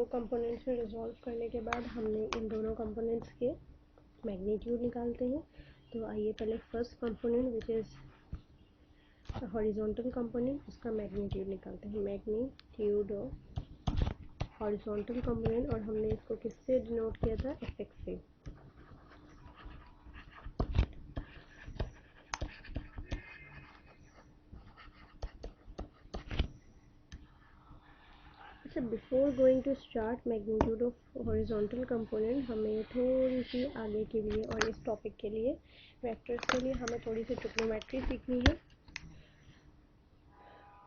Components में resolve करने के बाद हमने इन दोनों कंपोनेंट्स के मैग्नीट्यूड निकालते हैं। तो आइए पहले first component which is horizontal component, उसका मैग्नीट्यूड निकालते हैं। मैग्नीट्यूड ऑफ हॉरिजॉन्टल कंपोनेंट, और हमने इसको किससे डिनोट किया था? एफ से। अच्छा, before going to start magnitude of horizontal component, हमें थोड़ी सी आगे के लिए और इस टॉपिक के लिए वेक्टर्स के लिए हमें थोड़ी सी ट्रिग्नोमेट्री सीखनी है।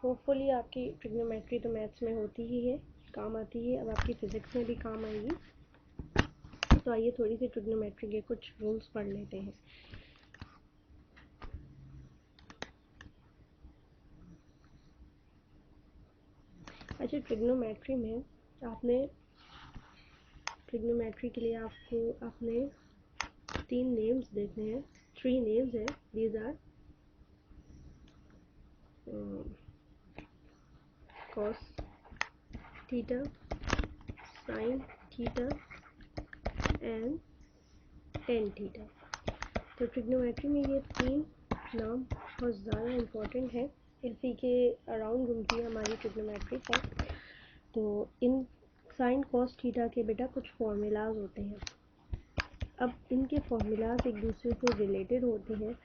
होपफुली आपकी ट्रिग्नोमेट्री तो मैथ्स में होती ही है, काम आती है, अब आपकी फिज़िक्स में भी काम आएगी। तो आइए थोड़ी सी ट्रिग्नोमेट्री के कुछ रूल्स पढ़ लेते हैं। अच्छा, ट्रिग्नोमेट्री में ट्रिग्नोमेट्री के लिए आपको अपने 3 नेम्स देखने हैं, 3 नेम्स हैं। These are cos theta, sin theta and tan theta. तो ट्रिग्नोमेट्री में ये 3 नाम बहुत ज़्यादा इम्पोर्टेंट है, इसी के अराउंड घूमती है हमारी ट्रिग्नोमेट्री है। तो इन साइन कॉस थीटा के बेटा कुछ फॉर्मूलाज होते हैं। अब इनके फॉर्मूलाज एक दूसरे से रिलेटेड होते हैं,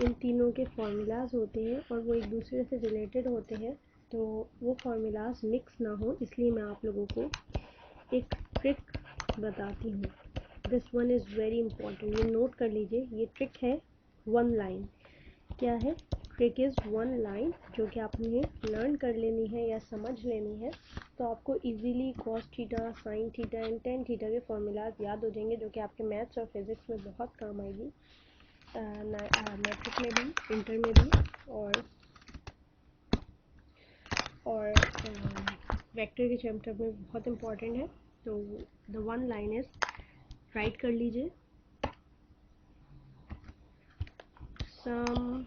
इन तीनों के फॉर्मूलाज होते हैं और वो एक दूसरे से रिलेटेड होते हैं। तो वो फॉर्मूलाज मिक्स ना हो, इसलिए मैं आप लोगों को एक ट्रिक बताती हूँ। This one is very important, ये नोट कर लीजिए। ये ट्रिक है 1 लाइन। क्या है? ट्रिक इज़ 1 लाइन, जो कि आपने लर्न कर लेनी है या समझ लेनी है। तो आपको easily cos theta, sine theta and tan theta के फॉर्मूलाज याद हो जाएंगे, जो कि आपके मैथ्स और फिज़िक्स में बहुत काम आएगी, मैट्रिक में भी, इंटर में भी, और वेक्टर के चैप्टर में बहुत इम्पॉर्टेंट है। तो द 1 लाइन इज, राइट कर लीजिए, some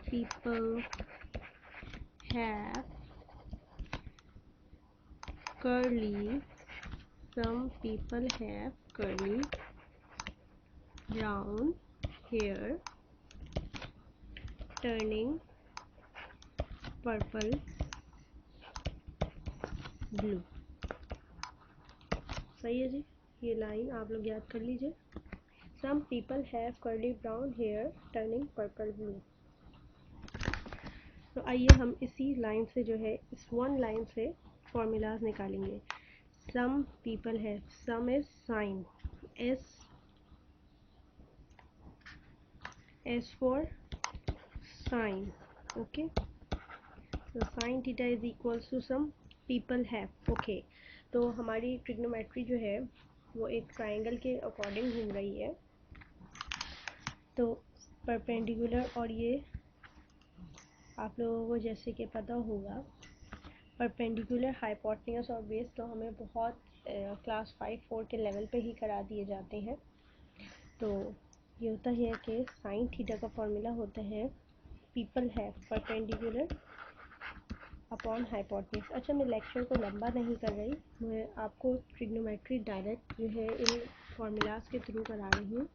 people have curly brown hair turning purple blue। सही है जी, ये लाइन आप लोग याद कर लीजिए। Some people have curly brown hair turning purple blue। तो आइए हम इसी लाइन से जो है, इस 1 लाइन से फॉर्मूलाज निकालेंगे। Some people have, some is sign, S for sign, okay, so sin theta is equals to some people have, okay। तो हमारी ट्रिग्नोमेट्री जो है वो एक ट्राइंगल के अकॉर्डिंग घूम रही है। तो परपेंडिकुलर, और ये आप लोगों को जैसे कि पता होगा, परपेंडिकुलर, हाइपोटेन्यूस और बेस तो हमें बहुत क्लास 5-4 के लेवल पे ही करा दिए जाते हैं। तो ये होता है कि साइन थीटा का फॉर्मूला होता है people have perpendicular upon hypotenuse. अच्छा, मैं लेक्चर को लंबा नहीं कर रही, मैं आपको ट्रिग्नोमेट्री डायरेक्ट जो है इन फॉर्मूलाज के थ्रू करा रही हूँ।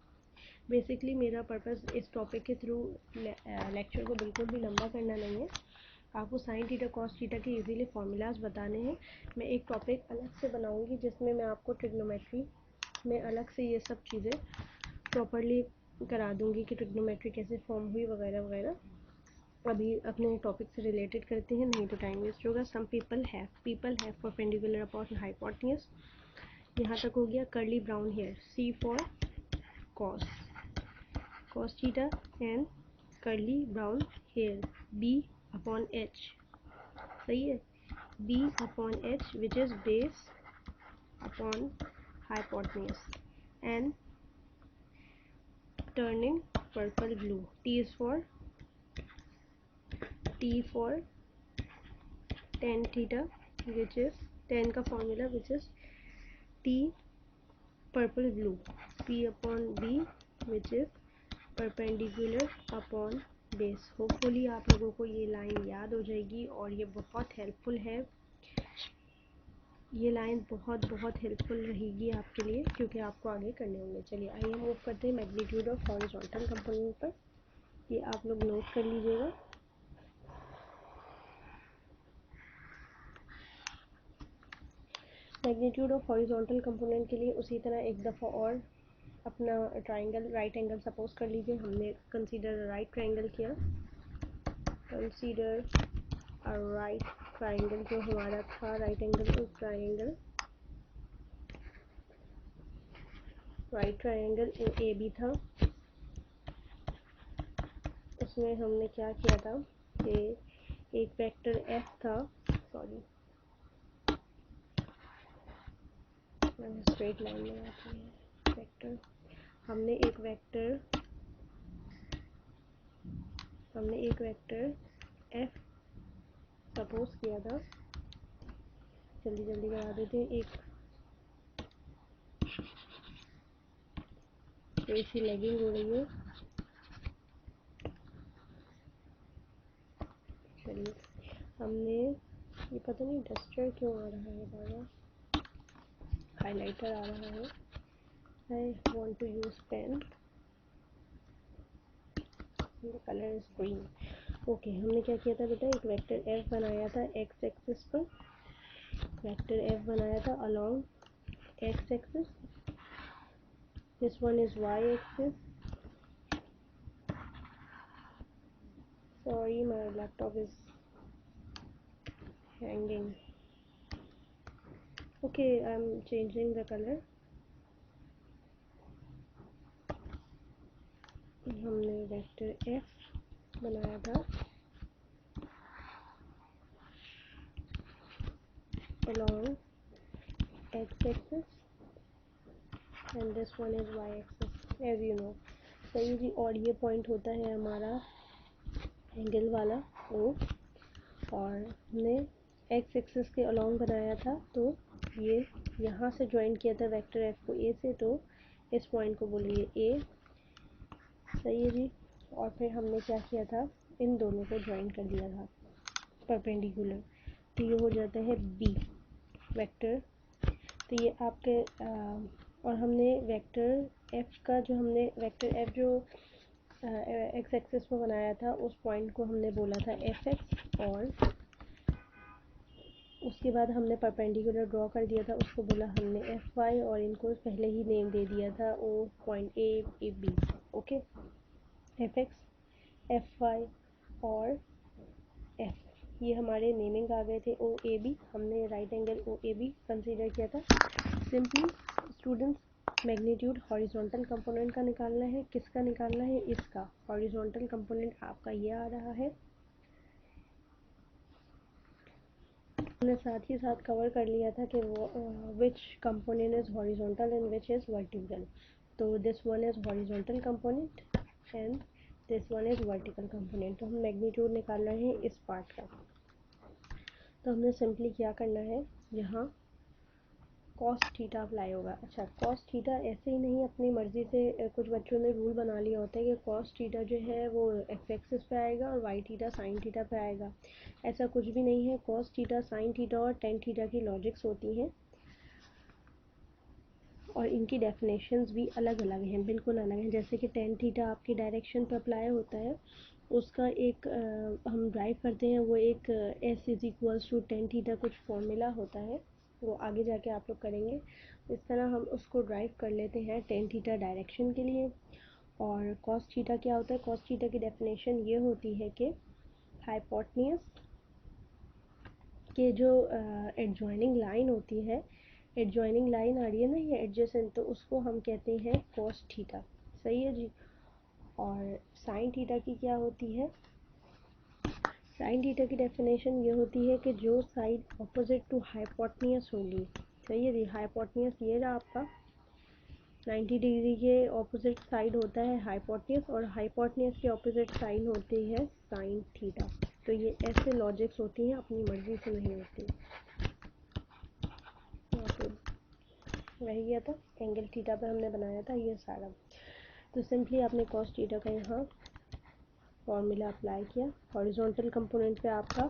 बेसिकली मेरा पर्पस इस टॉपिक के थ्रू लेक्चर को बिल्कुल भी लंबा करना नहीं है, आपको साइन थीटा कॉस थीटा के इजीली फॉर्मूलाज बताने हैं। मैं एक टॉपिक अलग से बनाऊंगी जिसमें मैं आपको ट्रिग्नोमेट्री में अलग से ये सब चीज़ें प्रॉपरली करा दूंगी कि ट्रिग्नोमेट्री कैसे फॉर्म हुई वगैरह वगैरह। अभी अपने टॉपिक से रिलेटेड करते हैं, नहीं तो टाइम वेस्ट होगा। Some people have perpendicular upon hypotenuse, यहाँ तक हो गया। Curly brown hair, C for cos theta and curly brown hair, B upon H, सही है, B upon H which is base upon hypotenuse and turning purple blue, T for tan theta which is tan का formula which is T purple blue, P upon B which is perpendicular upon base. Hopefully आप लोगों को ये line याद हो जाएगी और ये बहुत हेल्पफुल है ये लाइन बहुत बहुत हेल्पफुल रहेगी आपके लिए, क्योंकि आपको आगे करने होंगे। चलिए आइए मूव करते हैं मैग्नीट्यूड ऑफ हॉरिजॉन्टल कंपोनेंट पर। ये आप लोग नोट कर लीजिएगा। मैग्नीट्यूड ऑफ हॉरिजॉन्टल कंपोनेंट के लिए उसी तरह एक दफ़ा और अपना ट्राइंगल, राइट एंगल सपोज कर लीजिए। हमने कंसीडर राइट ट्राइंगल किया, कंसीडर अ राइट ट्राइंगल जो हमारा था, right angle triangle, right triangle A B था। उसमें हमने क्या किया था कि एक वेक्टर एफ था, सॉरी स्ट्रेट लाइन में आती है वेक्टर, हमने एक वेक्टर एफ सपोज किया था। जल्दी जल्दी करा देते हैं, एक थोड़ी सी लैगिंग हो रही है। चलिए हमने, ये पता नहीं डस्टर क्यों आ रहा है, बार हाइलाइटर आ रहा है। I want to use pen, the colour is green. Okay, हमने क्या किया था बेटा, एक वेक्टर एफ बनाया था एक्स एक्सिस पर, वेक्टर एफ बनाया था along X axis, this one is Y axis, sorry my laptop is hanging, okay I'm changing the color। हमने वेक्टर एफ बनाया था along x axis and this one is y axis as you know। सही जी, और ये point होता है हमारा angle वाला O, और हमने एक्स एक्सिस के अलोंग बनाया था, तो ये यहाँ से ज्वाइन किया था वेक्टर एफ को ए से, तो इस पॉइंट को बोलेंगे ए। सही है जी। और फिर हमने क्या किया था, इन दोनों को ज्वाइन कर दिया था परपेंडिकुलर, तो ये हो जाता है बी वेक्टर। तो ये आपके और हमने वेक्टर एफ का, जो हमने वेक्टर एफ जो एक्स एक्सिस पर बनाया था, उस पॉइंट को हमने बोला था एफ एक्स, और उसके बाद हमने परपेंडिकुलर ड्रॉ कर दिया था, उसको बोला हमने एफ वाई, और इनको पहले ही नेम दे दिया था O point A B. Okay, F X, F Y और एफ, ये हमारे नेमिंग आ गए थे ओ ए बी। हमने right angle O A B consider किया था। Simply students, magnitude horizontal component का निकालना है। किसका निकालना है, इसका। हॉरिजॉन्टल कंपोनेंट आपका ये आ रहा है। हमने साथ ही साथ कवर कर लिया था कि which component is horizontal and which is vertical. तो this one is horizontal component and this one is vertical component. तो हम मैग्नीट्यूड निकालना है इस पार्ट का। तो हमने सिंपली क्या करना है, यहाँ कॉस थीटा अप्लाई होगा। अच्छा, कॉस थीटा ऐसे ही नहीं, अपनी मर्ज़ी से कुछ बच्चों ने रूल बना लिया होता है कि कॉस थीटा जो है वो एक्स एक्सिस पे आएगा और वाई थीटा साइन थीटा पे आएगा। ऐसा कुछ भी नहीं है। कॉस थीटा, साइन थीटा और टेन थीटा की लॉजिक्स होती हैं, और इनकी डेफिनेशंस भी अलग अलग हैं, बिल्कुल अलग हैं। जैसे कि टेन थीटा आपकी डायरेक्शन पर अप्लाई होता है, उसका एक हम ड्राइव करते हैं, वो एक S is equals to tan theta कुछ फॉर्मूला होता है, वो आगे जाके आप लोग करेंगे। इस तरह हम उसको ड्राइव कर लेते हैं टेन थीटा डायरेक्शन के लिए। और कॉस थीटा क्या होता है, कॉस थीटा की डेफिनेशन ये होती है कि हाइपोटेन्यूज के जो एडजॉइनिंग लाइन होती है, एडजॉइनिंग लाइन आ रही है ना ये एडजेसेंट, तो उसको हम कहते हैं कॉस थीटा। सही है जी। और साइन थीटा की क्या होती है, साइन थीटा की डेफिनेशन ये होती है कि जो साइड ऑपोजिट टू हाइपोटेन्यूज होगी। सही है जी। हाइपोटेन्यूज ये रहा आपका 90 डिग्री के ऑपोजिट साइड होता है हाइपोटेन्यूज, और हाइपोटेन्यूज की ऑपोजिट साइड होती है साइन थीटा। तो ये ऐसे लॉजिक्स होती हैं, अपनी मर्जी से नहीं होती। रह गया था एंगल थीटा पर हमने बनाया था ये सारा। तो सिंपली आपने कॉस थीटा का यहाँ फॉर्मूला अप्लाई किया। हॉरिजॉन्टल कंपोनेंट पे आपका